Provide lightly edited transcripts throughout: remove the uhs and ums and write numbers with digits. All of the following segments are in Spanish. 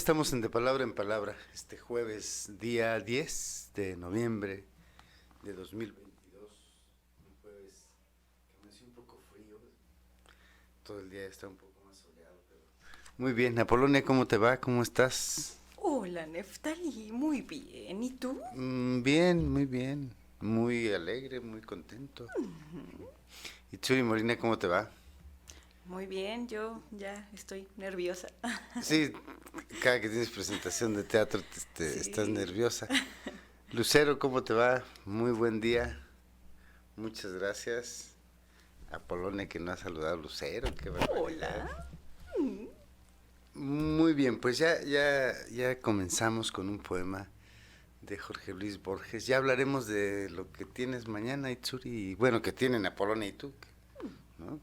estamos en De Palabra en Palabra, este jueves, día 10 de noviembre de 2022. Un jueves que amaneció un poco frío, todo el día está un poco más soleado. Pero... Muy bien, Apolonia, ¿cómo te va? ¿Cómo estás? Hola, Neftalí, muy bien. ¿Y tú? Bien, muy bien, muy alegre, muy contento. ¿Y Tsuri Molina, cómo te va? Muy bien, yo ya estoy nerviosa. Sí, cada que tienes presentación de teatro estás Sí. nerviosa. Lucero, ¿cómo te va? Muy buen día. Muchas gracias. Apolonia que no ha saludado a Lucero, qué barbaridad. Hola. Mm. Muy bien, pues ya comenzamos con un poema de Jorge Luis Borges. Ya hablaremos de lo que tienes mañana, Itsuri, y bueno, que tienen Apolonia y tú, ¿no?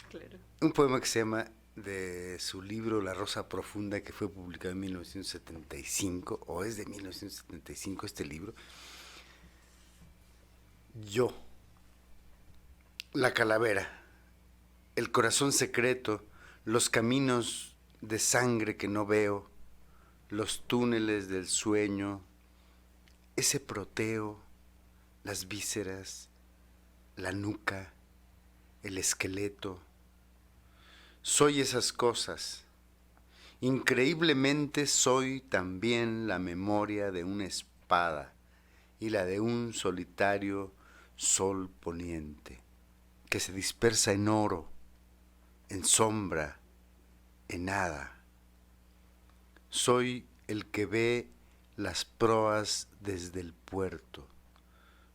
Claro. Un poema que se llama de su libro La Rosa Profunda, que fue publicado en 1975, o es de 1975 este libro. Yo, la calavera, el corazón secreto, los caminos de sangre que no veo, los túneles del sueño, ese proteo, las vísceras, la nuca, el esqueleto. Soy esas cosas. Increíblemente soy también la memoria de una espada y la de un solitario sol poniente, que se dispersa en oro, en sombra, en nada. Soy el que ve las proas desde el puerto.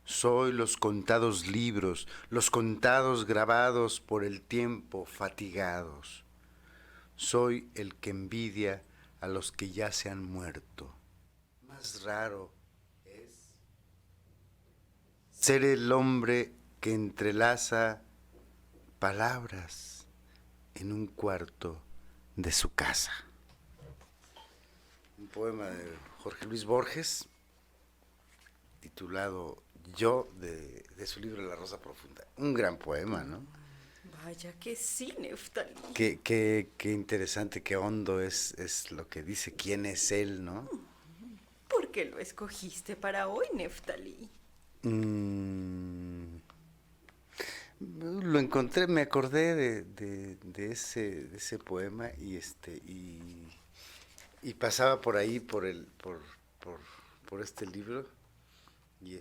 Soy los contados libros, los contados grabados por el tiempo fatigados. Soy el que envidia a los que ya se han muerto. Más raro es ser el hombre que entrelaza palabras en un cuarto de su casa. Un poema de Jorge Luis Borges, titulado Yo, de su libro La Rosa Profunda. Un gran poema, ¿no? Vaya que sí, Neftalí. Qué interesante, qué hondo es lo que dice, quién es él, ¿no? ¿Por qué lo escogiste para hoy, Neftalí? Mm, lo encontré, me acordé de ese poema y pasaba por ahí por, por este libro y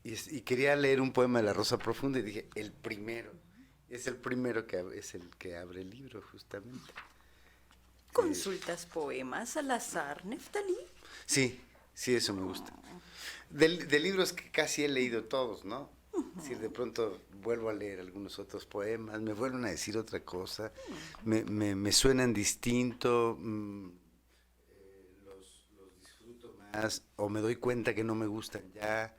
y quería leer un poema de La Rosa Profunda y dije, el primero, es el primero es el que abre el libro justamente. Eh, ¿Consultas poemas al azar, Neftalí? sí, sí, eso me gusta. De libros que casi he leído todos, ¿no? Si de pronto vuelvo a leer algunos otros poemas, me vuelven a decir otra cosa, me suenan distinto, los disfruto más, o me doy cuenta que no me gustan ya,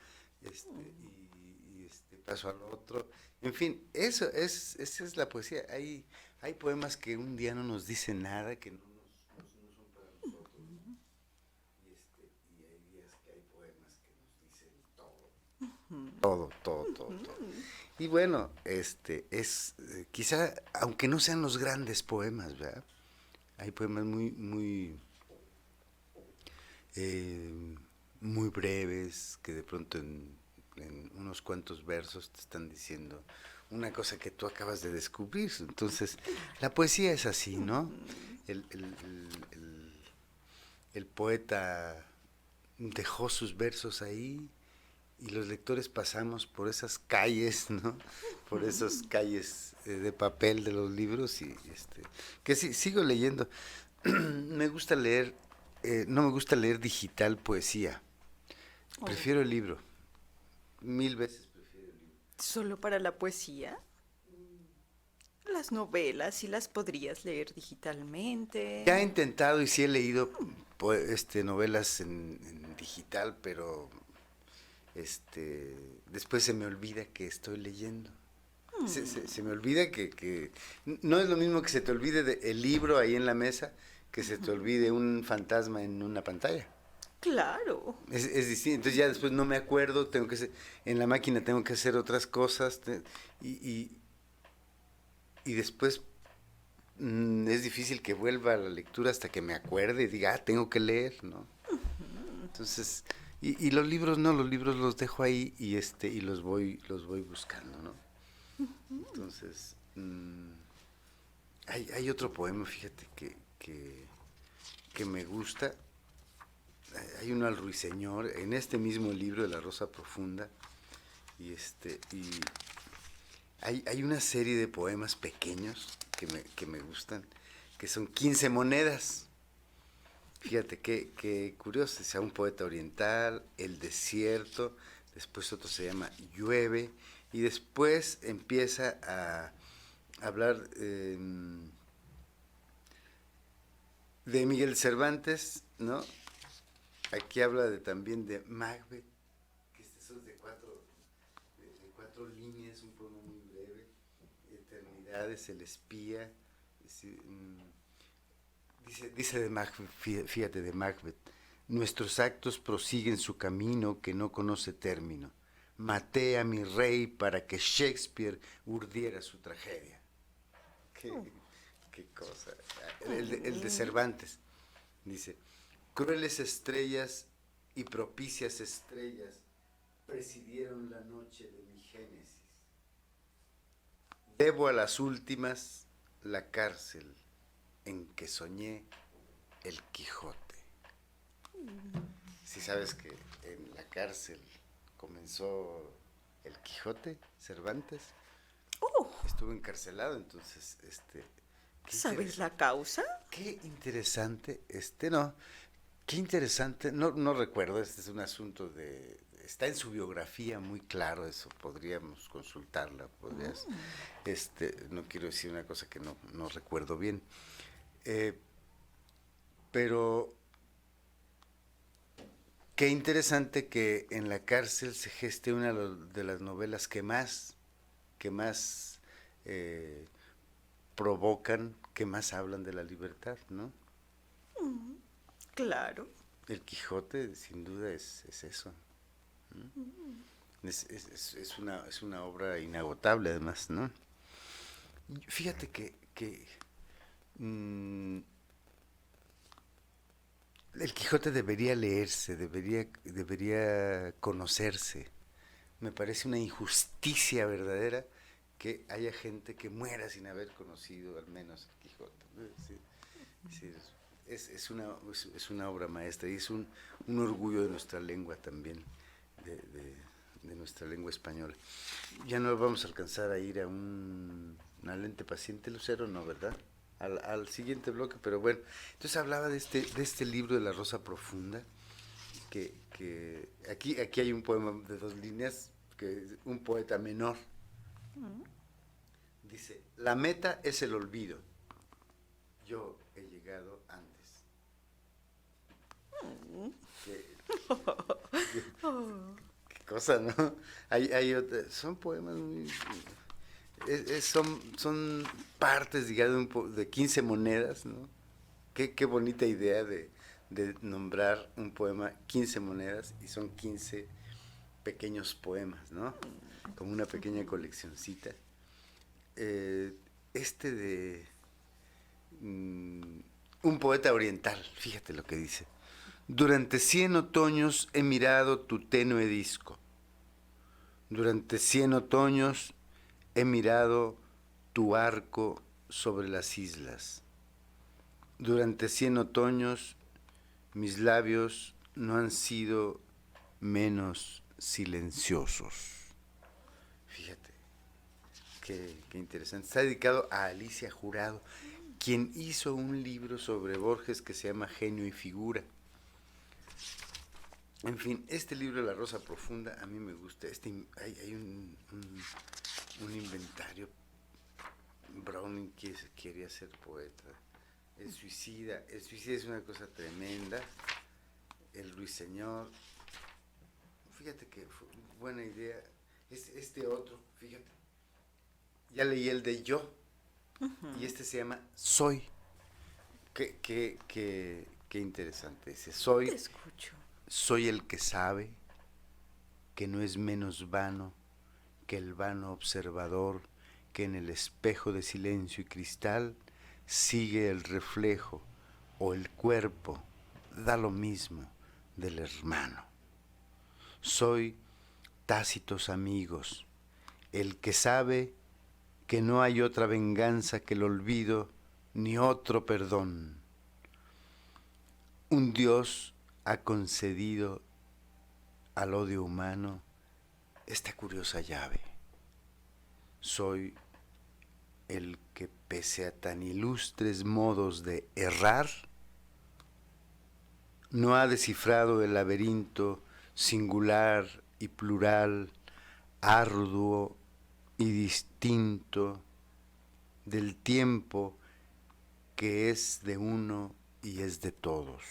paso al otro. En fin, esa es la poesía. Hay poemas que un día no nos dicen nada, que no son para nosotros, ¿no? Y hay días que hay poemas que nos dicen todo. Todo. Y bueno, quizá, aunque no sean los grandes poemas, ¿verdad? Hay poemas eh, muy breves, que de pronto en unos cuantos versos te están diciendo una cosa que tú acabas de descubrir. Entonces, la poesía es así, ¿no? El, el, el, el, el poeta dejó sus versos ahí y los lectores pasamos por esas calles, ¿no? Por esas calles de papel de los libros y que sí, sigo leyendo. Me gusta leer, no me gusta leer digital poesía. Oh, Prefiero el libro, mil veces prefiero el libro. ¿solo para la poesía? Las novelas sí las podrías leer Ya he digitalmente. intentado y sí he leído novelas en digital, pero después se me olvida que estoy leyendo. Se me olvida que no es lo mismo que se te olvide el libro ahí en la mesa que se te olvide un fantasma en una pantalla. Claro. Es distinto. Entonces ya después no me acuerdo, en la máquina tengo que hacer otras cosas y, y, y después es difícil que vuelva a la lectura hasta que me acuerde y diga, tengo que leer, ¿no? Entonces, y los libros no, los libros los dejo ahí y los voy buscando, ¿no? Entonces, hay otro poema, fíjate, que me gusta. Hay uno al Ruiseñor, en este mismo libro de La Rosa Profunda, y hay una serie de poemas pequeños que me gustan, que son 15 monedas. Fíjate qué curioso, sea un poeta oriental, El Desierto, después otro se llama Llueve, y después empieza a hablar de Miguel Cervantes, ¿no? Aquí habla también de Macbeth, que eso es de cuatro líneas, un poema muy breve. Eternidades, El Espía. Dice de Macbeth, fíjate de Macbeth, nuestros actos prosiguen su camino que no conoce término. Maté a mi rey para que Shakespeare urdiera su tragedia. Qué cosa. El de Cervantes dice, crueles estrellas y propicias estrellas presidieron la noche de mi génesis. Debo a las últimas la cárcel en que soñé el Quijote. Si sabes que en la cárcel comenzó el Quijote, Cervantes, estuvo encarcelado, entonces, ¿Sabes la causa? qué interesante, no, qué interesante, no recuerdo, este es un asunto está en su biografía muy claro eso, podríamos consultarla, no quiero decir una cosa que no recuerdo bien, pero qué interesante que en la cárcel se geste una de las novelas que más provocan, que más hablan de la libertad, ¿no? Claro. El Quijote, sin duda, es eso. Es una obra inagotable, además, ¿no? Fíjate que el Quijote debería leerse, debería conocerse. Me parece una injusticia verdadera que haya gente que muera sin haber conocido al menos el Quijote. Sí, sí, es una obra maestra y es un orgullo de nuestra lengua también, de nuestra lengua española. Ya no vamos a alcanzar a ir a una lente paciente, Lucero, no, ¿verdad? Al siguiente bloque, pero bueno, entonces hablaba de este libro de La Rosa Profunda, que aquí hay un poema de 2 líneas, que es un poeta menor. Dice, la meta es el olvido, yo he llegado antes. Qué cosa, ¿no? Hay son poemas muy... son partes, digamos, de 15 monedas, ¿no? Qué bonita idea de nombrar un poema 15 monedas y son 15 pequeños poemas, ¿no? Como una pequeña coleccioncita. De un poeta oriental, fíjate lo que dice. Durante 100 otoños he mirado tu tenue disco. Durante 100 otoños he mirado tu arco sobre las islas. Durante 100 otoños mis labios no han sido menos silenciosos. Fíjate, qué interesante. Está dedicado a Alicia Jurado, quien hizo un libro sobre Borges que se llama Genio y Figura. En fin, este libro de La Rosa Profunda a mí me gusta. Hay un inventario. Browning quería ser poeta. El suicida es una cosa tremenda. El Ruiseñor, fíjate que fue buena idea. Este otro, fíjate, ya leí el de Yo, y este se llama Soy. Qué interesante. Dice, Te escucho. soy el que sabe que no es menos vano que el vano observador que en el espejo de silencio y cristal sigue el reflejo o el cuerpo, da lo mismo, del hermano. Soy tácitos amigos, el que sabe que no hay otra venganza que el olvido ni otro perdón. Un Dios ha concedido al odio humano esta curiosa llave. Soy el que pese a tan ilustres modos de errar, no ha descifrado el laberinto singular y plural, arduo y distinto del tiempo que es de uno y es de todos.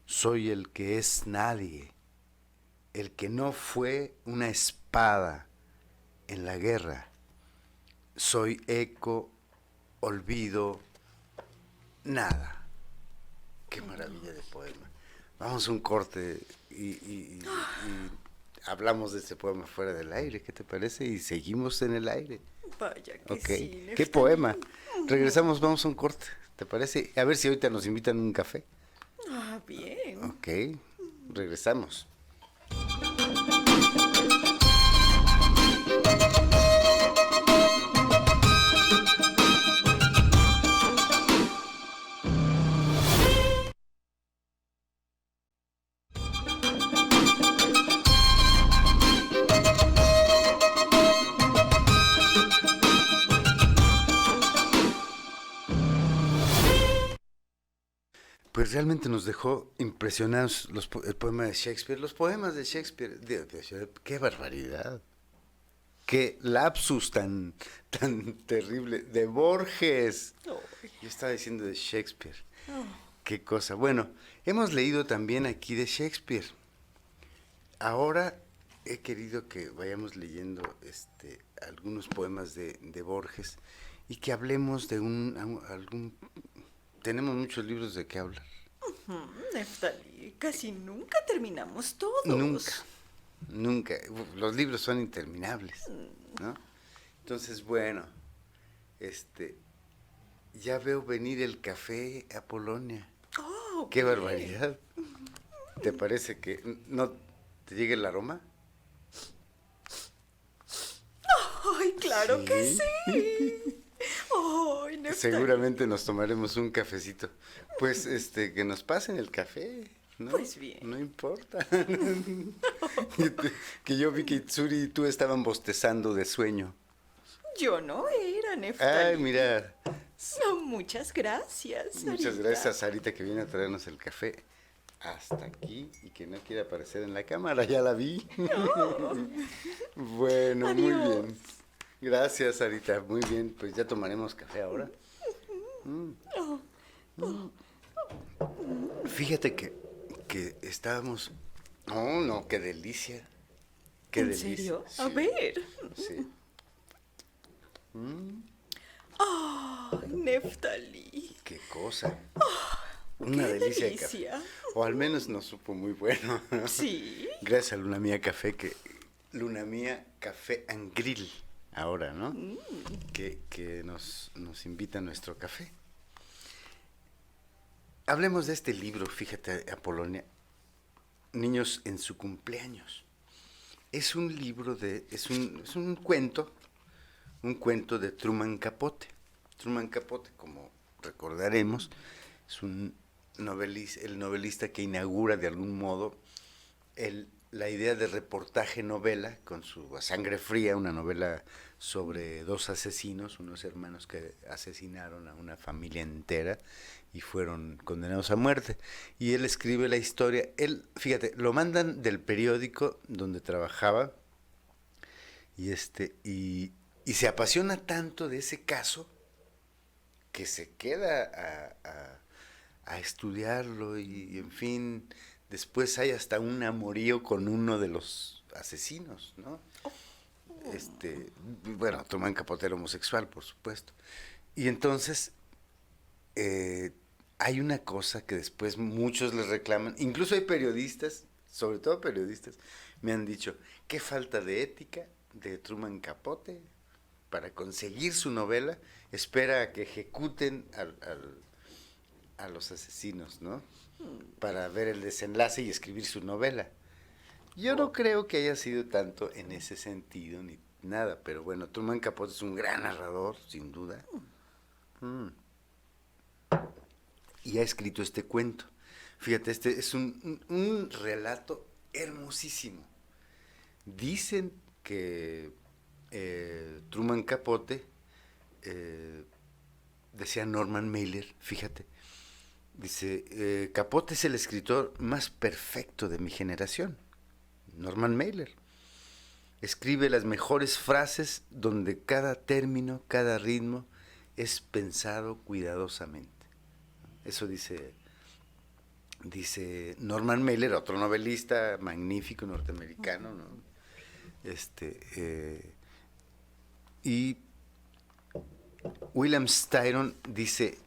Soy el que es nadie, el que no fue una espada en la guerra. Soy eco, olvido, nada. Qué maravilla de poema. Vamos a un corte y hablamos de este poema fuera del aire, ¿qué te parece? Y seguimos en el aire. Vaya que Ok, sí, qué Neftalí. poema. Regresamos, vamos a un corte, ¿te parece? A ver si ahorita nos invitan a un café. Ah, bien. Ok, regresamos. Pues realmente nos dejó impresionados el poema de Shakespeare, los poemas de Shakespeare. ¡Qué barbaridad! ¡Qué lapsus tan terrible! De Borges. Ay, Yo estaba diciendo de Shakespeare. oh, ¡Qué cosa! Bueno, hemos leído también aquí de Shakespeare. Ahora he querido que vayamos leyendo algunos poemas de Borges y que hablemos de algún... Tenemos muchos libros de qué hablar. Neftalí, casi nunca terminamos todos. Nunca, nunca. Los libros son interminables, ¿no? Entonces, bueno, ya veo venir el café a Polonia. Oh, ¡Qué bien. barbaridad! ¿Te parece que no te llegue el aroma? Ay, claro Sí. que sí. Ay, Neftalí. Seguramente nos tomaremos un cafecito. Pues, que nos pasen el café, ¿no? Pues bien. No importa. Que yo vi que Itsuri y tú estaban bostezando de sueño. Yo no era, Neftalí. Ay, mira. No, muchas gracias. Muchas Sarita. gracias a Sarita que viene a traernos el café hasta aquí y que no quiere aparecer en la cámara, ya la vi. Bueno, muy Adiós. bien. Gracias, Sarita, muy bien. Pues ya tomaremos café ahora. Fíjate que estábamos... Oh, no, qué delicia. Qué ¿En delicia. serio? Sí, A ver. sí. Ay, Neftalí. Qué cosa. Una Qué delicia de café. delicia. O al menos nos supo muy bueno. Sí. Gracias a Luna Mía Café, Luna Mía Café and Grill, ahora, ¿no? Que nos invita a nuestro café. Hablemos de este libro, fíjate, Apolonia, Niños en su cumpleaños. Es un libro es un cuento de Truman Capote. Truman Capote, como recordaremos, es el novelista que inaugura de algún modo la idea de reportaje novela con su A Sangre Fría, una novela sobre dos asesinos, unos hermanos que asesinaron a una familia entera y fueron condenados a muerte. Y él escribe la historia. Él, fíjate, lo mandan del periódico donde trabajaba y se apasiona tanto de ese caso que se queda a estudiarlo y en fin, después hay hasta un amorío con uno de los asesinos, ¿no? Bueno, Truman Capote era homosexual, por supuesto. Y entonces hay una cosa que después muchos le reclaman, incluso hay periodistas, sobre todo periodistas, me han dicho, qué falta de ética de Truman Capote, para conseguir su novela, espera a que ejecuten a los asesinos, ¿no? Para ver el desenlace y escribir su novela. Yo no creo que haya sido tanto en ese sentido ni nada, pero bueno, Truman Capote es un gran narrador, sin duda. Y ha escrito este cuento. Fíjate, este es un relato hermosísimo. Dicen que Truman Capote, decía Norman Mailer, fíjate, dice, Capote es el escritor más perfecto de mi generación. Norman Mailer. Escribe las mejores frases donde cada término, cada ritmo es pensado cuidadosamente. Eso dice Norman Mailer, otro novelista magnífico norteamericano, ¿no? Y William Styron dice,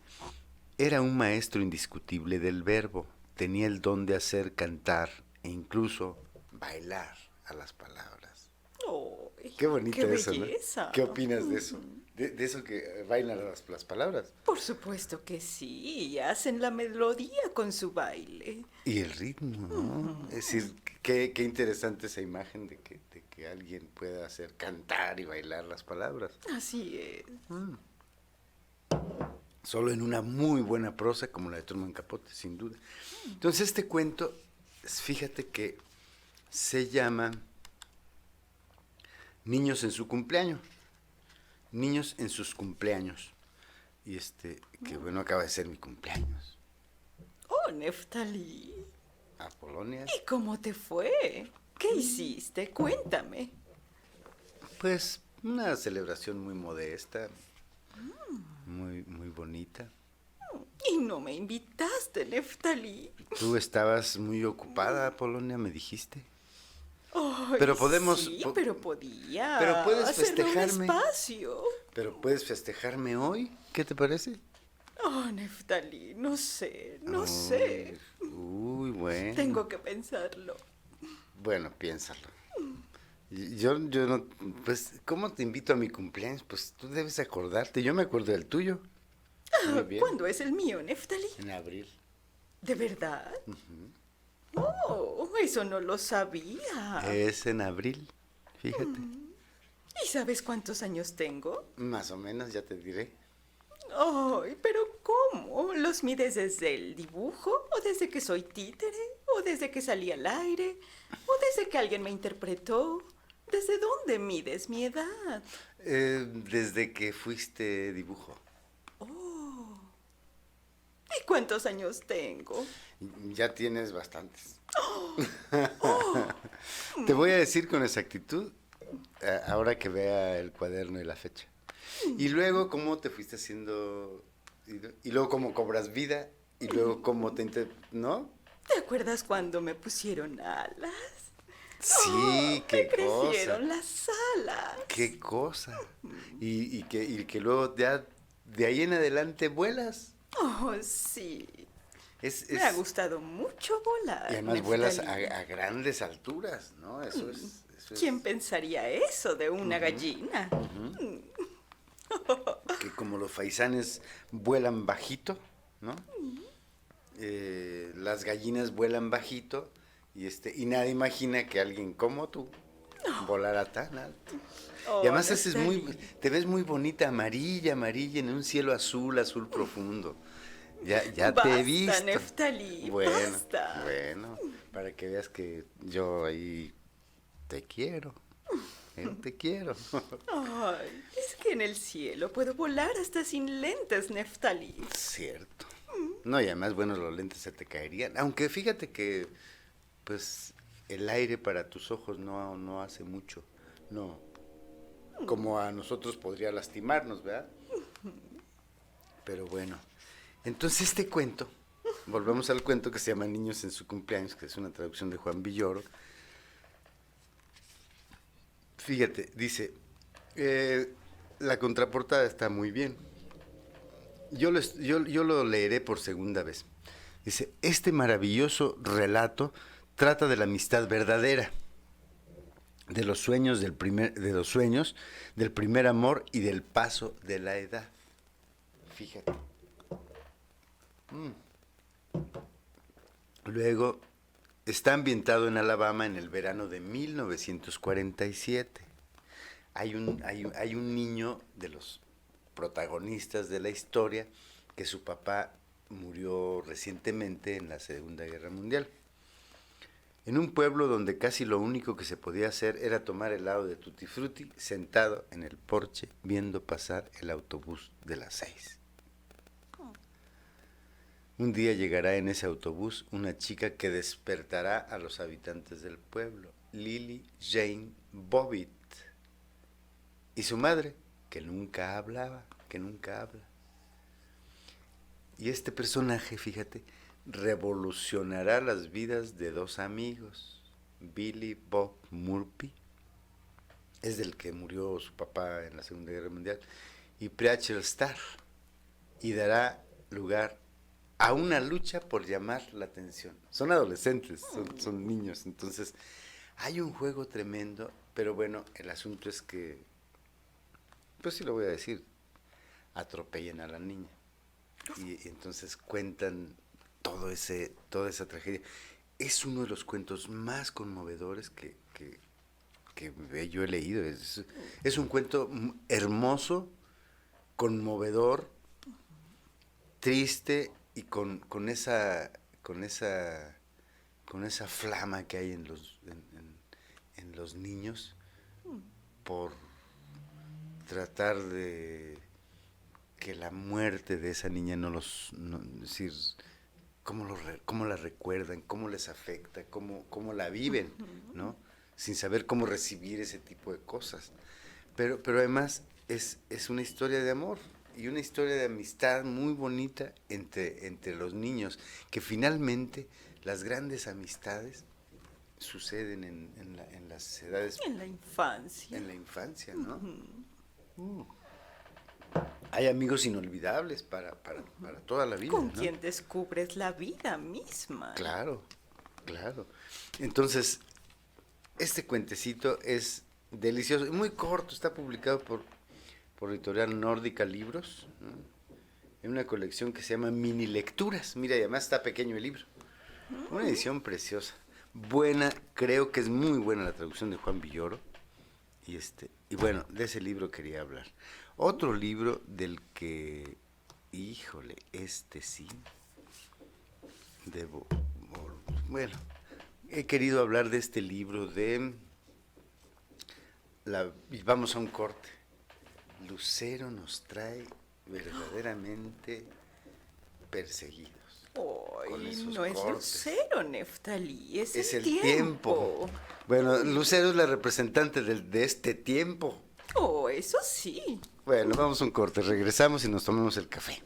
era un maestro indiscutible del verbo, tenía el don de hacer cantar e incluso bailar a las palabras. Oh, Qué bonito qué eso, belleza. ¿no? ¿Qué opinas de eso? De eso que bailan las palabras. Por supuesto que sí, y hacen la melodía con su baile. Y el ritmo, ¿no? Es decir, qué interesante esa imagen de que alguien pueda hacer cantar y bailar las palabras. Así es. Solo en una muy buena prosa como la de Truman Capote, sin duda. Entonces este cuento, fíjate que se llama Niños en su cumpleaños. Niños en sus cumpleaños. Y que bueno, acaba de ser mi cumpleaños. Oh, Neftalí. A Polonia. ¿Y cómo te fue? ¿Qué hiciste? Cuéntame. Pues una celebración muy modesta, muy bonita. Y no me invitaste, Neftalí. Tú estabas muy ocupada, Polonia, me dijiste. Ay, Pero podemos... Sí, pero podía. Pero puedes hacerle festejarme. un espacio. Pero puedes festejarme hoy, ¿qué te parece? Oh, Neftalí, no sé, no sé. Uy, bueno. Tengo que pensarlo. Bueno, piénsalo. Yo no, pues, ¿cómo te invito a mi cumpleaños? Pues tú debes acordarte, yo me acuerdo del tuyo. Muy bien. ¿Cuándo es el mío, Neftalí? En abril. ¿De verdad? Oh, eso no lo sabía. Es en abril, fíjate. ¿Y sabes cuántos años tengo? Más o menos, ya te diré. Ay, pero ¿cómo? ¿Los mides desde el dibujo? ¿O desde que soy títere? ¿O desde que salí al aire? ¿O desde que alguien me interpretó? ¿Desde dónde mides mi edad? Desde que fuiste dibujo. Oh. ¿Y cuántos años tengo? Ya tienes bastantes. Te voy a decir con exactitud, ahora que vea el cuaderno y la fecha. Y luego cómo te fuiste haciendo, y luego cómo cobras vida, y luego cómo ¿no? ¿Te acuerdas cuando me pusieron alas? Sí, qué me cosa. crecieron las alas. Qué cosa. Y que luego ya de ahí en adelante vuelas. Oh, sí. Es, Me ha gustado mucho volar. y además vuelas Neftalí. a grandes alturas, ¿no? Eso es. ¿Quién pensaría eso de una gallina? Que como los faisanes vuelan bajito, ¿no? Las gallinas vuelan bajito y nadie imagina que alguien como tú volara tan alto. Oh, Y además Neftalí. te ves muy bonita, amarilla en un cielo azul profundo. Ya te he Basta, visto. Neftalí, Bueno, basta. bueno, para que veas que yo ahí te quiero. Te quiero. Ay, es que en el cielo puedo volar hasta sin lentes, Neftalí. Cierto. No, y además, bueno, los lentes se te caerían. Aunque fíjate que, pues, el aire para tus ojos no hace mucho. No. Como a nosotros podría lastimarnos, ¿verdad? Pero bueno. Entonces este cuento, volvemos al cuento que se llama Niños en su cumpleaños, que es una traducción de Juan Villoro. Fíjate, dice, la contraportada está muy bien. Yo lo leeré por segunda vez. Dice, este maravilloso relato trata de la amistad verdadera. de los sueños, del primer amor y del paso de la edad. Fíjate. Luego, está ambientado en Alabama en el verano de 1947. Hay un niño de los protagonistas de la historia que su papá murió recientemente en la Segunda Guerra Mundial. En un pueblo donde casi lo único que se podía hacer era tomar helado de Tutti Frutti sentado en el porche viendo pasar el autobús de las 6. Un día llegará en ese autobús una chica que despertará a los habitantes del pueblo, Lily Jane Bobbitt, y su madre, que nunca hablaba, que nunca habla. Y este personaje, fíjate, revolucionará las vidas de dos amigos, Billy Bob Murphy, es del que murió su papá en la Segunda Guerra Mundial, y Preacher Starr, y dará lugar a una lucha por llamar la atención. Son adolescentes, son niños, entonces hay un juego tremendo, pero bueno, el asunto es que, pues sí lo voy a decir, atropellan a la niña. Y entonces cuentan toda esa tragedia. Es uno de los cuentos más conmovedores que yo he leído. Es un cuento hermoso, conmovedor, triste y con esa flama que hay en los niños por tratar de que la muerte de esa niña es decir, cómo la recuerdan, cómo les afecta, cómo la viven, ¿no? Sin saber cómo recibir ese tipo de cosas. Pero además es una historia de amor y una historia de amistad muy bonita entre los niños, que finalmente las grandes amistades suceden en las edades... En la infancia. En la infancia, ¿no? Hay amigos inolvidables para toda la vida, Con ¿no? quien descubres la vida misma. Claro, claro. Entonces, este cuentecito es delicioso, muy corto, está publicado por Editorial Nórdica Libros, ¿no? En una colección que se llama Mini Lecturas. Mira, y además está pequeño el libro. Una edición preciosa. Buena, creo que es muy buena la traducción de Juan Villoro. Y bueno, de ese libro quería hablar. Otro libro del que, híjole, sí, bueno, he querido hablar de este libro y vamos a un corte. Lucero nos trae verdaderamente perseguidos. Ay, no es Lucero, Neftalí, es el tiempo. Bueno, Lucero es la representante de este tiempo. Oh, eso sí. Bueno, vamos a un corte, regresamos y nos tomamos el café.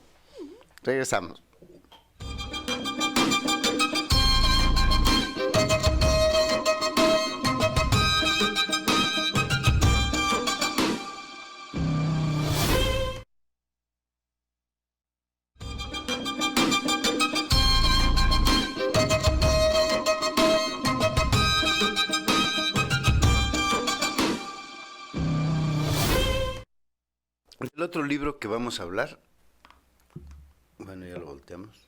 Regresamos. El otro libro que vamos a hablar, bueno, ya lo volteamos,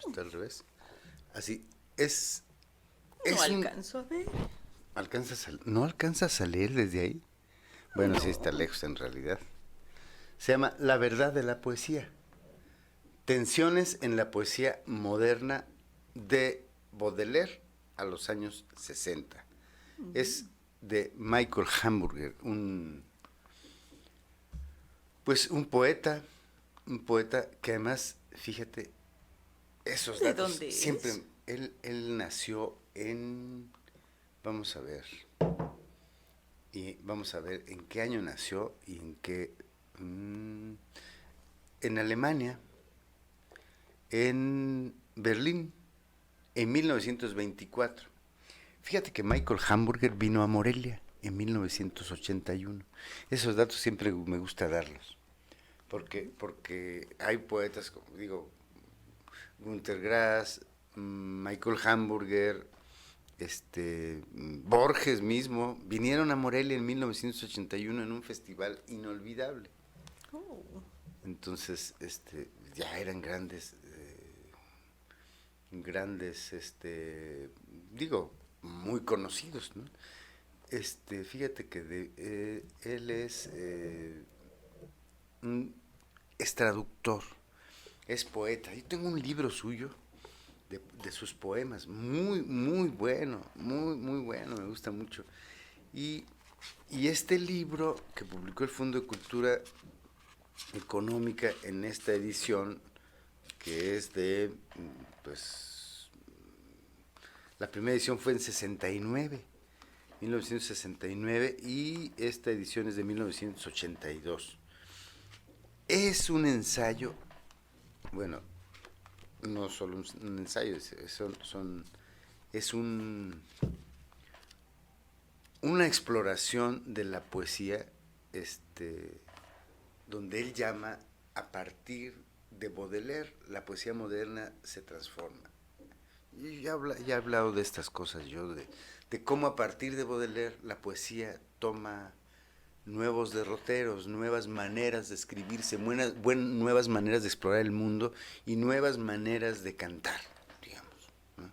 está al revés, así, no alcanzo a ver. ¿No alcanzas a leer desde ahí? Bueno, no. Sí está lejos en realidad. Se llama La verdad de la poesía. Tensiones en la poesía moderna de Baudelaire a los años 60. Es de Michael Hamburger, un poeta que además, fíjate, esos datos. ¿De dónde siempre es? Él nació vamos a ver en qué año nació y en qué, en Alemania, en Berlín, en 1924. Fíjate que Michael Hamburger vino a Morelia en 1981. Esos datos siempre me gusta darlos, porque hay poetas, como digo, Günter Grass, Michael Hamburger, Borges mismo, vinieron a Morelia en 1981 en un festival inolvidable. Oh. Entonces, ya eran grandes, digo, muy conocidos, ¿no? Fíjate que él es traductor, es poeta. Yo tengo un libro suyo de sus poemas, muy, muy bueno, muy bueno, me gusta mucho. Y, y este libro que publicó el Fondo de Cultura Económica en esta edición, que es pues, la primera edición fue en 1969, y esta edición es de 1982. Es un ensayo, bueno, no solo un ensayo, es una exploración de la poesía, donde él llama, a partir de Baudelaire, la poesía moderna se transforma. Y ya he hablado de estas cosas yo, de cómo a partir de Baudelaire la poesía toma nuevos derroteros, nuevas maneras de escribirse, nuevas maneras de explorar el mundo y nuevas maneras de cantar, digamos, ¿no?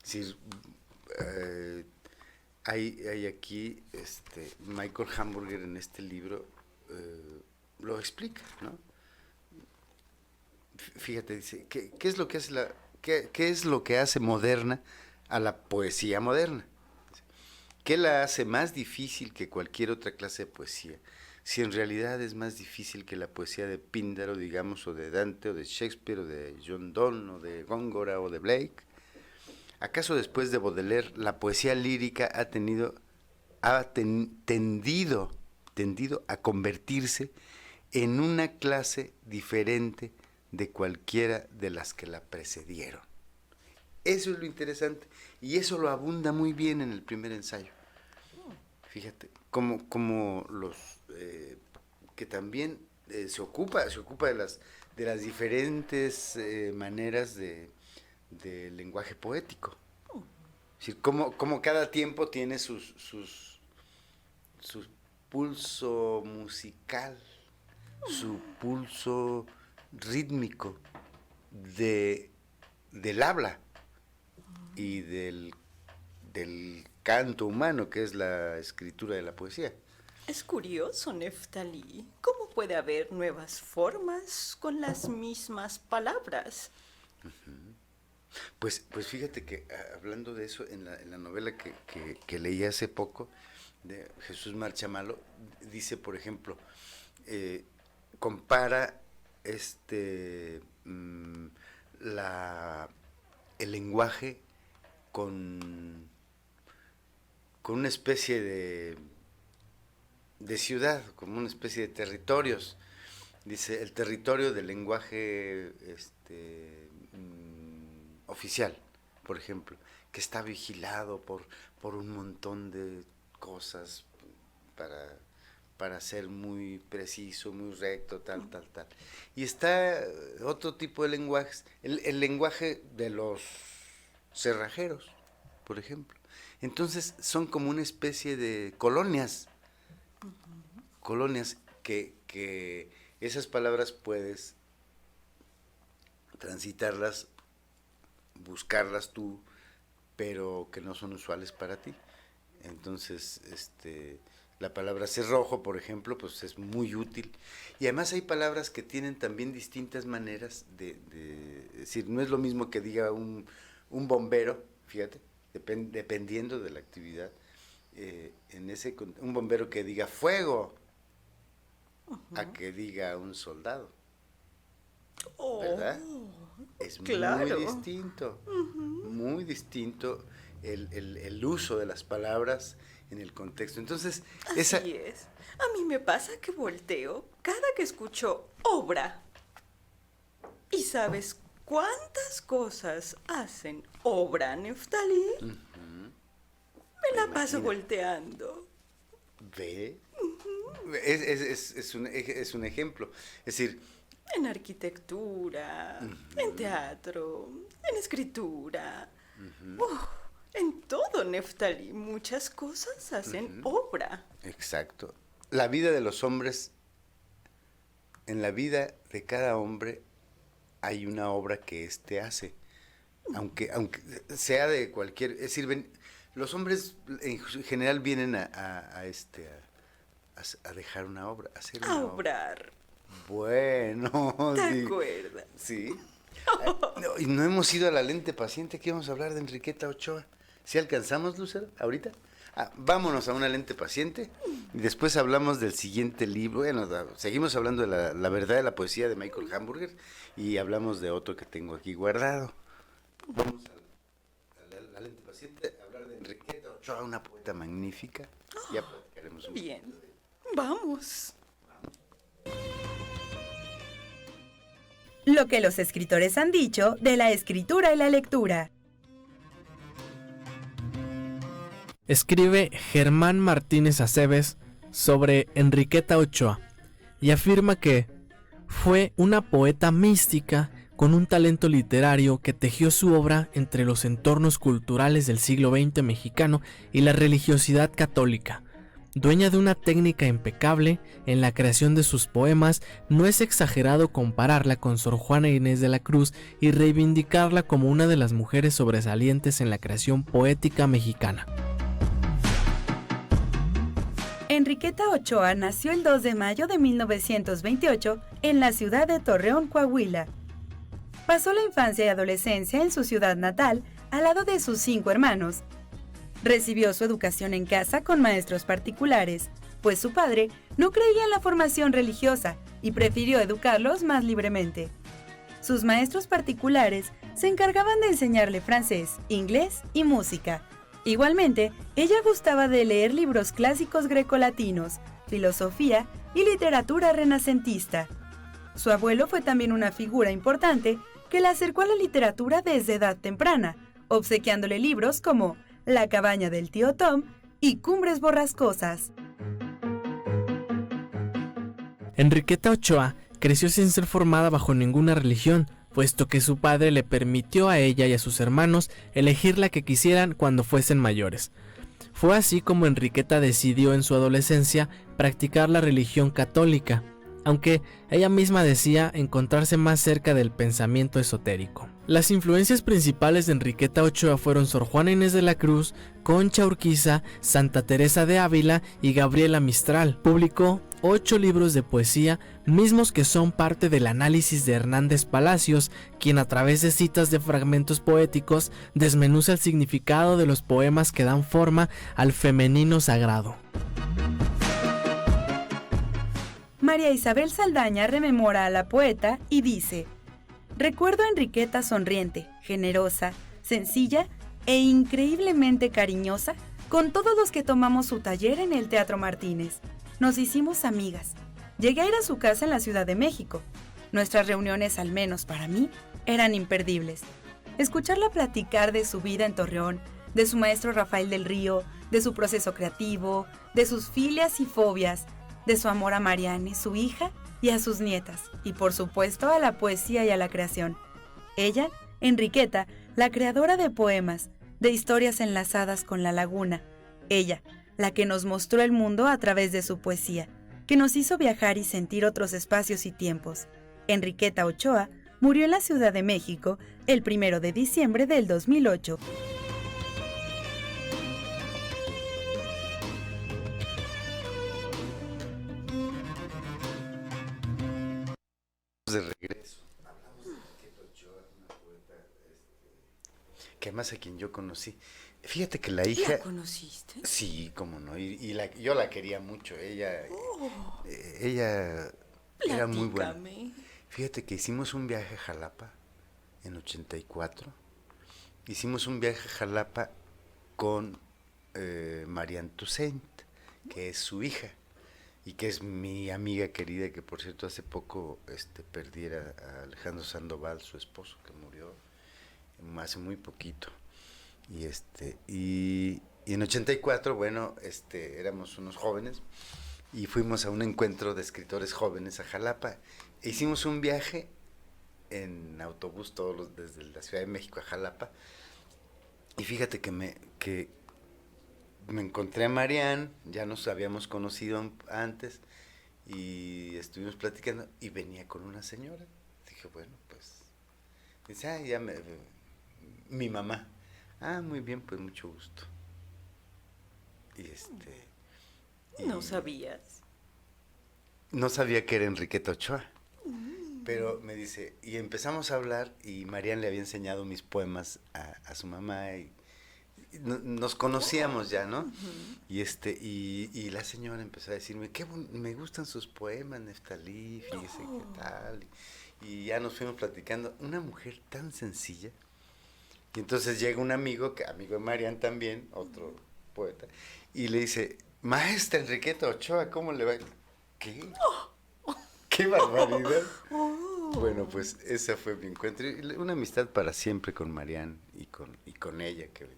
Es decir, hay aquí, Michael Hamburger en este libro lo explica, ¿no? Fíjate, dice, ¿qué es lo que hace qué es lo que hace moderna a la poesía moderna? ¿Qué la hace más difícil que cualquier otra clase de poesía? Si en realidad es más difícil que la poesía de Píndaro, digamos, o de Dante, o de Shakespeare, o de John Donne, o de Góngora, o de Blake. ¿Acaso después de Baudelaire la poesía lírica tendido a convertirse en una clase diferente de cualquiera de las que la precedieron? Eso es lo interesante, y eso lo abunda muy bien en el primer ensayo. Fíjate, como los que también se ocupa de las diferentes maneras de lenguaje poético. Es decir, como cada tiempo tiene su pulso musical, su pulso rítmico del habla y del canto humano, que es la escritura de la poesía. Es curioso, Neftalí. ¿Cómo puede haber nuevas formas con las mismas palabras? Pues fíjate que hablando de eso, en la novela que leí hace poco, de Jesús Marchamalo, dice, por ejemplo, compara mm, el lenguaje con una especie de ciudad, como una especie de territorios. Dice, el territorio del lenguaje oficial, por ejemplo, que está vigilado por un montón de cosas para ser muy preciso, muy recto, tal. Y está otro tipo de lenguajes, el lenguaje de los cerrajeros, por ejemplo. Entonces son como una especie de colonias que esas palabras puedes transitarlas, buscarlas tú, pero que no son usuales para ti. Entonces, la palabra cerrojo, por ejemplo, pues es muy útil. Y además hay palabras que tienen también distintas maneras de decir, no es lo mismo que diga un bombero, fíjate, dependiendo de la actividad, un bombero que diga fuego, a que diga un soldado, ¿verdad? Es Claro. muy distinto el uso de las palabras en el contexto. Entonces, Así es. A mí me pasa que volteo cada que escucho obra. ¿Y sabes cuántas cosas hacen obra, Neftalí? Me la paso volteando. ¿Ve? Es un ejemplo. Es decir, En arquitectura, en teatro, en escritura. En todo, Neftalí, muchas cosas hacen obra. Exacto. La vida de los hombres, en la vida de cada hombre hay una obra que éste hace. Aunque sea de cualquier, es decir, los hombres en general vienen a dejar una obra, a hacer A una obra. obrar. Bueno, ¿Te sí. acuerdas? Sí. No, y no hemos ido a la lente paciente, que íbamos a hablar de Enriqueta Ochoa. ¿Sí alcanzamos, Lucero, ahorita? Vámonos a una lente paciente y después hablamos del siguiente libro. Bueno, seguimos hablando de la verdad de la poesía de Michael Hamburger y hablamos de otro que tengo aquí guardado. Vamos a la lente paciente a hablar de Enriqueta Ochoa, una poeta magnífica. Ya platicaremos un Bien, poquito de ella. vamos. Lo que los escritores han dicho de la escritura y la lectura. Escribe Germán Martínez Aceves sobre Enriqueta Ochoa y afirma que fue una poeta mística con un talento literario que tejió su obra entre los entornos culturales del siglo XX mexicano y la religiosidad católica. Dueña de una técnica impecable en la creación de sus poemas, no es exagerado compararla con Sor Juana Inés de la Cruz y reivindicarla como una de las mujeres sobresalientes en la creación poética mexicana. Enriqueta Ochoa nació el 2 de mayo de 1928 en la ciudad de Torreón, Coahuila. Pasó la infancia y adolescencia en su ciudad natal, al lado de sus 5 hermanos. Recibió su educación en casa con maestros particulares, pues su padre no creía en la formación religiosa y prefirió educarlos más libremente. Sus maestros particulares se encargaban de enseñarle francés, inglés y música. Igualmente, ella gustaba de leer libros clásicos grecolatinos, filosofía y literatura renacentista. Su abuelo fue también una figura importante que la acercó a la literatura desde edad temprana, obsequiándole libros como La cabaña del tío Tom y Cumbres borrascosas. Enriqueta Ochoa creció sin ser formada bajo ninguna religión, puesto que su padre le permitió a ella y a sus hermanos elegir la que quisieran cuando fuesen mayores. Fue así como Enriqueta decidió en su adolescencia practicar la religión católica, aunque ella misma decía encontrarse más cerca del pensamiento esotérico. Las influencias principales de Enriqueta Ochoa fueron Sor Juana Inés de la Cruz, Concha Urquiza, Santa Teresa de Ávila y Gabriela Mistral. Publicó 8 libros de poesía, mismos que son parte del análisis de Hernández Palacios, quien a través de citas de fragmentos poéticos desmenuza el significado de los poemas que dan forma al femenino sagrado. María Isabel Saldaña rememora a la poeta y dice: recuerdo a Enriqueta sonriente, generosa, sencilla e increíblemente cariñosa con todos los que tomamos su taller en el Teatro Martínez. Nos hicimos amigas. Llegué a ir a su casa en la Ciudad de México. Nuestras reuniones, al menos para mí, eran imperdibles. Escucharla platicar de su vida en Torreón, de su maestro Rafael del Río, de su proceso creativo, de sus filias y fobias, de su amor a Mariane, su hija, y a sus nietas, y por supuesto a la poesía y a la creación. Ella, Enriqueta, la creadora de poemas, de historias enlazadas con la laguna. Ella, la que nos mostró el mundo a través de su poesía, que nos hizo viajar y sentir otros espacios y tiempos. Enriqueta Ochoa murió en la Ciudad de México el 1 de diciembre del 2008. De regreso. Hablamos de Enriqueta Ochoa, una poeta que además a quien yo conocí. Fíjate que la hija... ¿La conociste? Sí, cómo no. Yo la quería mucho. Ella era muy buena. Platícame. Fíjate que hicimos un viaje a Jalapa en 84. Hicimos un viaje a Jalapa con Marianne Toussaint, que es su hija y que es mi amiga querida, que por cierto hace poco perdiera a Alejandro Sandoval, su esposo, que murió hace muy poquito. Y en 84, bueno, éramos unos jóvenes y fuimos a un encuentro de escritores jóvenes a Jalapa. E hicimos un viaje en autobús desde la Ciudad de México a Jalapa, Y fíjate que me encontré a Marianne, ya nos habíamos conocido antes, y estuvimos platicando, y venía con una señora. Dije, bueno, pues, dice, mi mamá. Ah, muy bien, pues mucho gusto. Y ¿No y sabías? no sabía que era Enriqueta Ochoa, pero me dice, y empezamos a hablar, y Marianne le había enseñado mis poemas a su mamá, y nos conocíamos ya, ¿no? Y la señora empezó a decirme, me gustan sus poemas, Neftalí, fíjese qué tal. Y ya nos fuimos platicando. Una mujer tan sencilla. Y entonces llega un amigo, amigo de Marian también, otro poeta, y le dice, maestra Enriqueta Ochoa, ¿cómo le va? ¿Qué? ¡Qué barbaridad! Bueno, pues ese fue mi encuentro. Y una amistad para siempre con Marian y con ella, que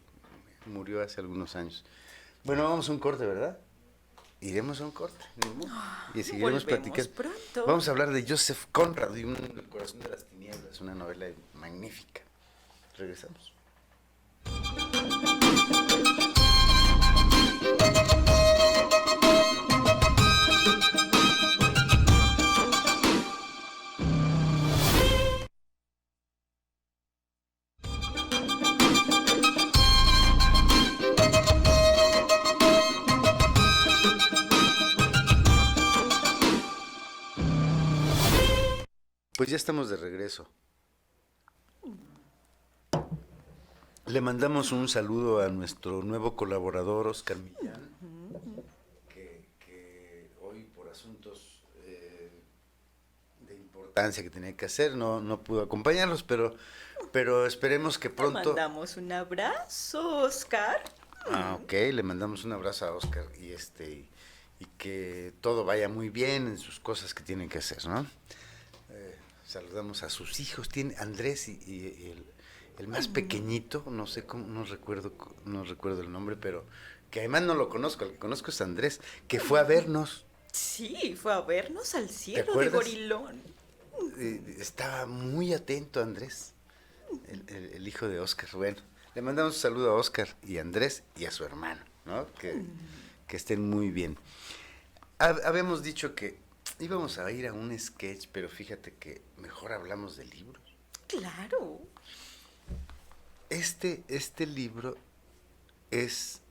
murió hace algunos años. Bueno, vamos a un corte, ¿verdad? Iremos a un corte. Y seguiremos platicando. Pronto. Vamos a hablar de Joseph Conrad y El corazón de las tinieblas, una novela magnífica. Regresamos. Pues ya estamos de regreso. Le mandamos un saludo a nuestro nuevo colaborador, Oscar Millán, que hoy por asuntos de importancia que tenía que hacer no pudo acompañarnos, pero esperemos que pronto... Le mandamos un abrazo, Oscar. Ok, le mandamos un abrazo a Oscar y que todo vaya muy bien en sus cosas que tienen que hacer, ¿no? Saludamos a sus hijos, tiene Andrés y el más pequeñito, no sé cómo, no recuerdo el nombre, pero que además no lo conozco, el que conozco es Andrés, que fue a vernos. Sí, fue a vernos al cielo de acuerdas? Gorilón. Estaba muy atento Andrés, el hijo de Oscar. Bueno, le mandamos un saludo a Oscar y a Andrés y a su hermano, ¿no? Que estén muy bien. Habíamos dicho que íbamos a ir a un sketch, pero fíjate que mejor hablamos de libros. Claro. Este libro es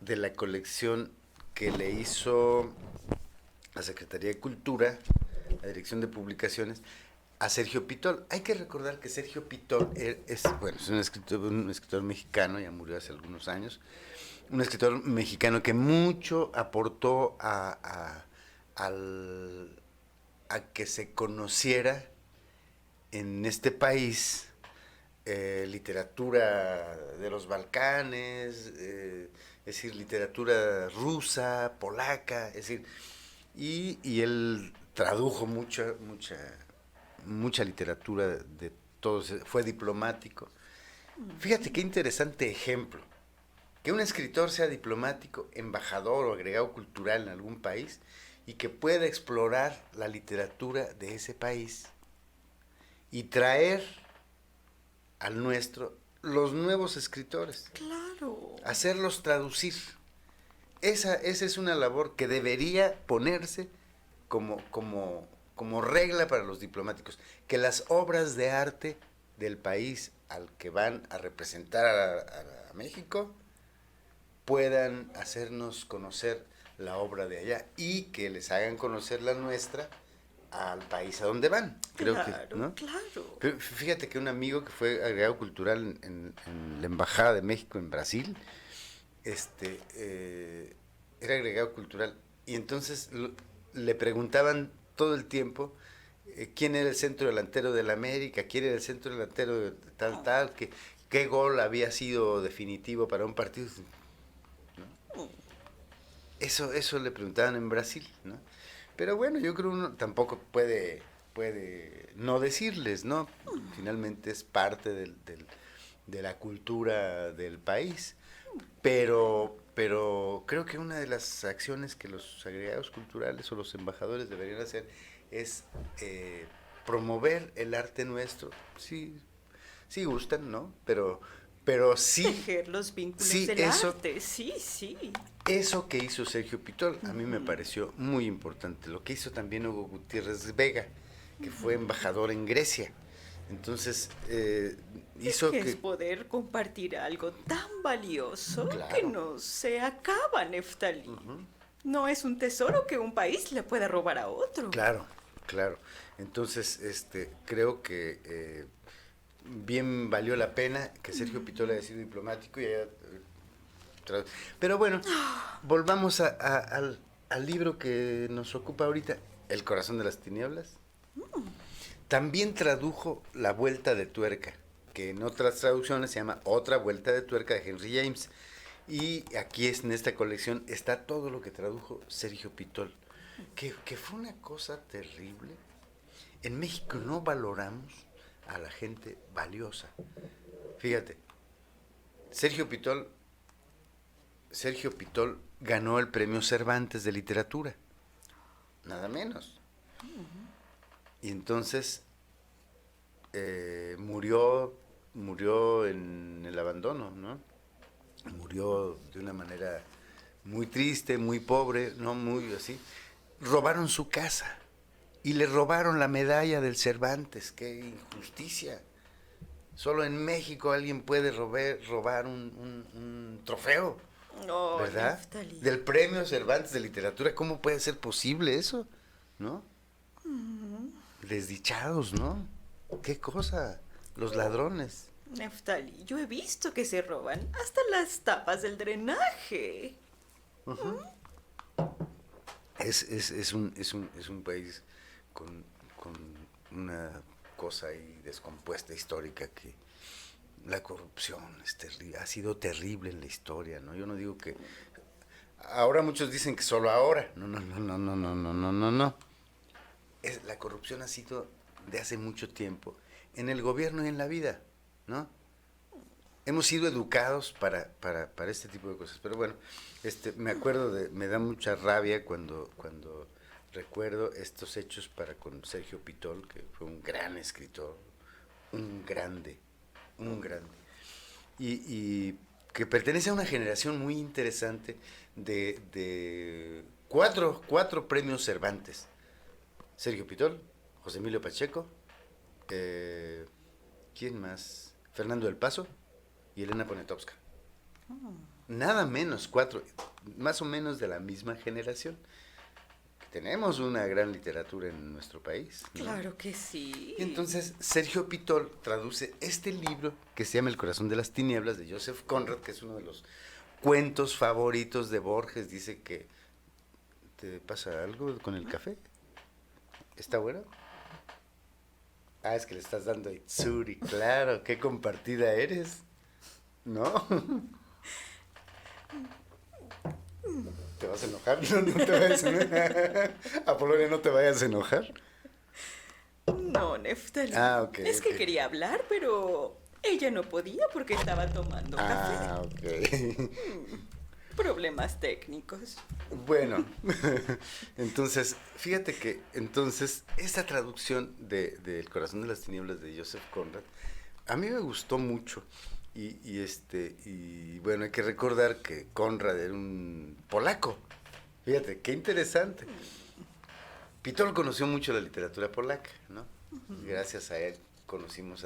de la colección que le hizo la Secretaría de Cultura, la Dirección de Publicaciones, a Sergio Pitol. Hay que recordar que Sergio Pitol es un escritor mexicano, ya murió hace algunos años, un escritor mexicano que mucho aportó a que se conociera en este país literatura de los Balcanes, es decir, literatura rusa, polaca, es decir, y él tradujo mucha literatura de todos, fue diplomático. Fíjate qué interesante ejemplo, que un escritor sea diplomático, embajador o agregado cultural en algún país y que pueda explorar la literatura de ese país y traer al nuestro los nuevos escritores. Claro. Hacerlos traducir. Esa es una labor que debería ponerse como regla para los diplomáticos. Que las obras de arte del país al que van a representar a México puedan hacernos conocer la obra de allá y que les hagan conocer la nuestra al país a donde van. Creo claro, que, ¿no? Claro. Pero fíjate que un amigo que fue agregado cultural en la Embajada de México en Brasil, era agregado cultural y entonces le preguntaban todo el tiempo quién era el centro delantero de la América, quién era el centro delantero de tal, qué gol había sido definitivo para un partido, ¿no? Eso le preguntaban en Brasil, ¿no? Pero bueno, yo creo que uno tampoco puede no decirles, ¿no? Finalmente es parte de la cultura del país. Pero creo que una de las acciones que los agregados culturales o los embajadores deberían hacer es promover el arte nuestro. Sí gustan, ¿no? Pero pero sí, Tejer los vínculos sí, del eso, arte, sí, sí. eso que hizo Sergio Pitol a mí me pareció muy importante. Lo que hizo también Hugo Gutiérrez Vega, que fue embajador en Grecia. Entonces, Es hizo que es que... poder compartir algo tan valioso que Claro. no se acaba, Neftalí. No es un tesoro que un país le pueda robar a otro. Claro, claro. Entonces, creo que bien valió la pena que Sergio Pitol haya sido diplomático y haya... Pero bueno, volvamos al libro que nos ocupa ahorita, El corazón de las tinieblas. También tradujo La vuelta de tuerca, que en otras traducciones se llama Otra vuelta de tuerca de Henry James. Y aquí en esta colección está todo lo que tradujo Sergio Pitol, que fue una cosa terrible. En México no valoramos a la gente valiosa. Fíjate, Sergio Pitol ganó el premio Cervantes de literatura, nada menos. Y entonces murió en el abandono, ¿no? Murió de una manera muy triste, muy pobre, no muy así. Robaron su casa y le robaron la medalla del Cervantes. ¡Qué injusticia! Solo en México alguien puede robar un trofeo, Oh, ¿verdad? Neftalí. Del premio Cervantes de literatura. ¿Cómo puede ser posible eso? ¿No? Desdichados, ¿no? ¿Qué cosa? Los ladrones. Neftalí, yo he visto que se roban hasta las tapas del drenaje. Es un país con una cosa ahí descompuesta histórica, que la corrupción es terrible, ha sido terrible en la historia, ¿no? Yo no digo que ahora, muchos dicen que solo ahora. No. La corrupción ha sido de hace mucho tiempo en el gobierno y en la vida, ¿no? Hemos sido educados para este tipo de cosas. Pero bueno, me da mucha rabia cuando recuerdo estos hechos con Sergio Pitol, que fue un gran escritor, un grande, y que pertenece a una generación muy interesante de cuatro premios Cervantes. Sergio Pitol, José Emilio Pacheco, ¿quién más? Fernando del Paso y Elena Poniatowska. Nada menos, cuatro, más o menos de la misma generación. Tenemos una gran literatura en nuestro país, ¿no? Claro que sí. Y entonces Sergio Pitol traduce este libro que se llama El corazón de las tinieblas, de Joseph Conrad, que es uno de los cuentos favoritos de Borges. Dice que... ¿Te pasa algo con el café? ¿Está bueno? Ah, es que le estás dando a Itsuri, claro, qué compartida eres, ¿no? ¿Te vas a enojar? No te vayas a enojar. Apolonia, no te vayas a enojar. No, Neftalí. Ah, ok. Es que quería hablar, pero ella no podía porque estaba tomando Ah, café. ok. Problemas técnicos. Bueno, entonces, fíjate que esta traducción de El corazón de las tinieblas de Joseph Conrad a mí me gustó mucho. Y bueno, hay que recordar que Conrad era un polaco. Fíjate, qué interesante. Pitol conoció mucho la literatura polaca, ¿no? Gracias a él conocimos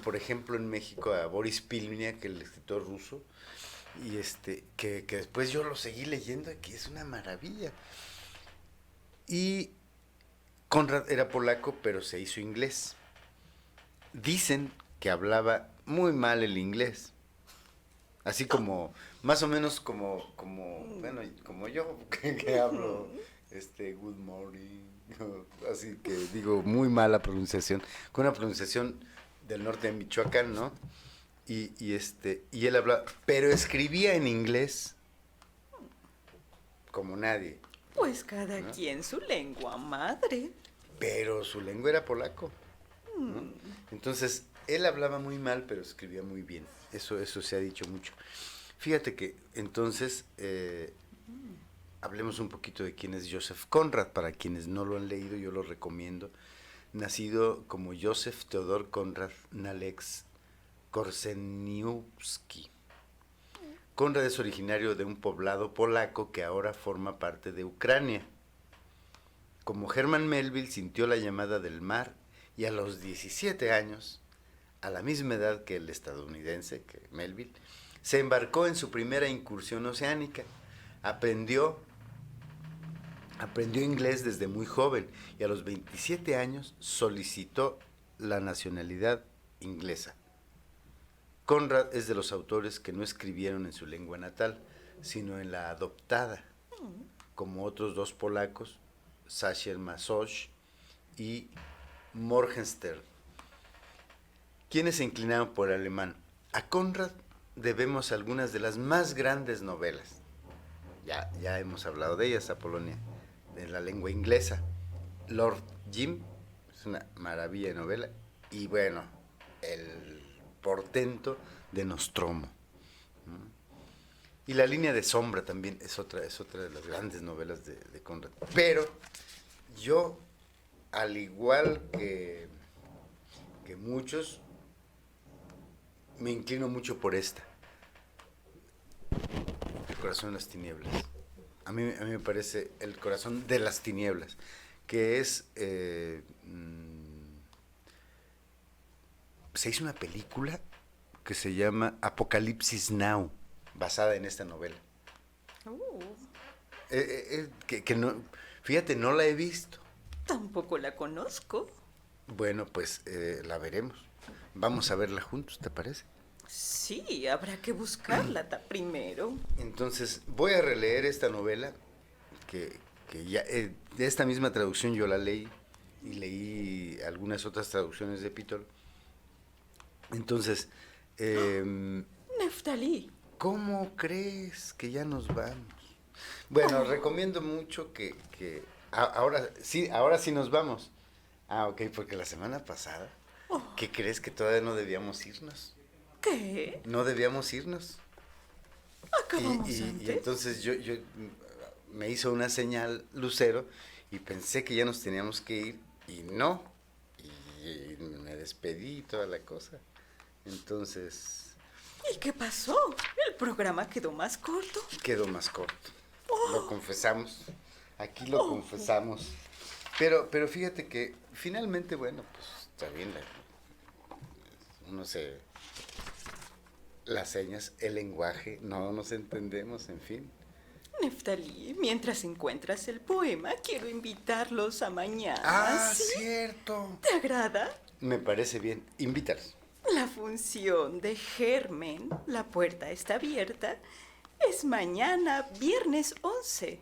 por ejemplo, en México a Boris Pilniak, el escritor ruso, y que después yo lo seguí leyendo, que es una maravilla. Y Conrad era polaco, pero se hizo inglés. Dicen que hablaba muy mal el inglés, así como, más o menos como yo, que hablo, good morning, así que digo muy mala pronunciación, con una pronunciación del norte de Michoacán, ¿no? Y él hablaba, pero escribía en inglés como nadie. Pues cada ¿no? quien su lengua madre. Pero su lengua era polaco, ¿no? Entonces, él hablaba muy mal, pero escribía muy bien. Eso se ha dicho mucho. Fíjate que, entonces, hablemos un poquito de quién es Joseph Conrad. Para quienes no lo han leído, yo lo recomiendo. Nacido como Joseph Theodor Conrad Nalex Korzeniowski. Konrad es originario de un poblado polaco que ahora forma parte de Ucrania. Como Herman Melville sintió la llamada del mar y a los 17 años, a la misma edad que el estadounidense, que Melville, se embarcó en su primera incursión oceánica. Aprendió inglés desde muy joven y a los 27 años solicitó la nacionalidad inglesa. Konrad es de los autores que no escribieron en su lengua natal, sino en la adoptada, como otros dos polacos, Sacher Masoch y Morgenstern, quienes se inclinaron por el alemán. A Konrad debemos algunas de las más grandes novelas. Ya hemos hablado de ellas, Apolonia, de la lengua inglesa. Lord Jim es una maravilla de novela. Y bueno, el portento de Nostromo. Y La línea de sombra también es otra de las grandes novelas de Konrad. Pero yo, al igual que muchos, me inclino mucho por esta. El corazón de las tinieblas. A mí me parece El corazón de las tinieblas, que es... se hizo una película que se llama Apocalipsis Now, basada en esta novela. Que no, fíjate, no la he visto. Tampoco la conozco. Bueno, pues la veremos. Vamos a verla juntos, ¿te parece? Sí, habrá que buscarla primero. Entonces, voy a releer esta novela, que ya, de esta misma traducción yo la leí, y leí algunas otras traducciones de Pitol. Entonces, Neftalí. ¿cómo crees que ya nos vamos? Bueno, recomiendo mucho que ahora sí nos vamos. Ah, ok, porque la semana pasada, ¿qué crees que todavía no debíamos irnos? ¿Qué? No debíamos irnos. Acabamos Y antes. entonces yo me hizo una señal Lucero y pensé que ya nos teníamos que ir y no. Y me despedí y toda la cosa. Entonces... ¿Y qué pasó? ¿El programa quedó más corto? Quedó más corto. Lo confesamos. Aquí lo confesamos. Pero fíjate que finalmente, bueno, pues está bien. Uno se... Las señas, el lenguaje, no nos entendemos, en fin. Neftalí, mientras encuentras el poema, quiero invitarlos a mañana. Ah, ¿sí? cierto. ¿Te agrada? Me parece bien. Invítalos. La función de Germen, La puerta está abierta, es mañana, viernes 11,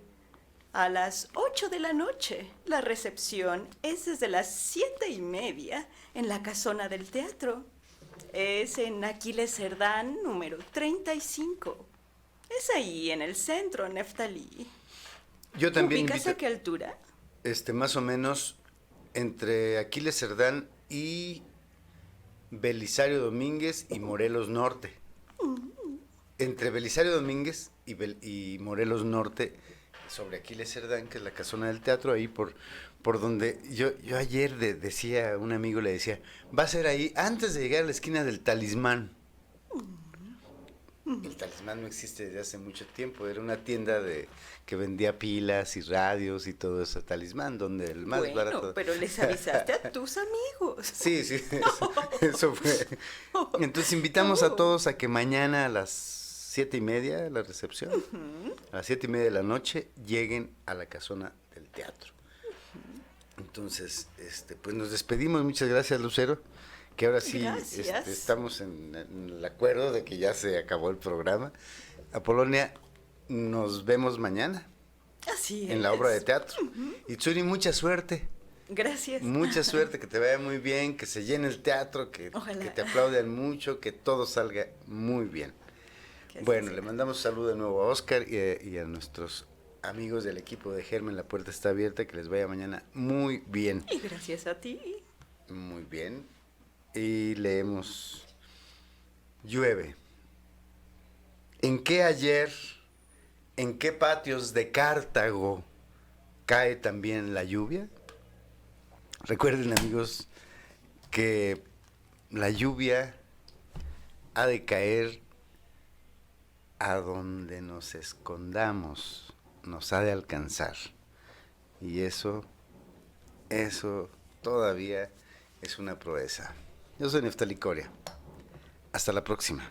a las 8 de la noche. La recepción es desde las 7:30 en la casona del teatro. Es en Aquiles Cerdán, número 35. Es ahí, en el centro, Neftalí. Yo también ¿Ubicas invito, a qué altura? más o menos entre Aquiles Cerdán y Belisario Domínguez y Morelos Norte. Entre Belisario Domínguez y Morelos Norte, sobre Aquiles Cerdán, que es la casona del teatro, ahí por donde yo ayer decía a un amigo, le decía, va a ser ahí antes de llegar a la esquina del Talismán. El Talismán no existe desde hace mucho tiempo, era una tienda que vendía pilas y radios y todo eso, Talismán, donde el más Bueno, barato... pero les avisaste a tus amigos. Sí, eso fue. Entonces invitamos a todos a que mañana a las 7:30, la recepción, a las 7:30 de la noche, lleguen a la casona del teatro. Entonces, pues nos despedimos. Muchas gracias, Lucero, que ahora sí estamos en el acuerdo de que ya se acabó el programa. Apolonia, nos vemos mañana. Así es. En la obra de teatro. Y Tsuri, mucha suerte. Gracias. Mucha suerte, que te vaya muy bien, que se llene el teatro, que te aplaudan mucho, que todo salga muy bien. Bueno, le mandamos un saludo de nuevo a Oscar y a nuestros amigos del equipo de Germen. La puerta está abierta, que les vaya mañana muy bien. Y gracias a ti. Muy bien. Y leemos: llueve. ¿En qué ayer, en qué patios de Cartago cae también la lluvia? Recuerden, amigos, que la lluvia ha de caer a donde nos escondamos, nos ha de alcanzar. Y eso todavía es una proeza. Yo soy Neftali Coria. Hasta la próxima.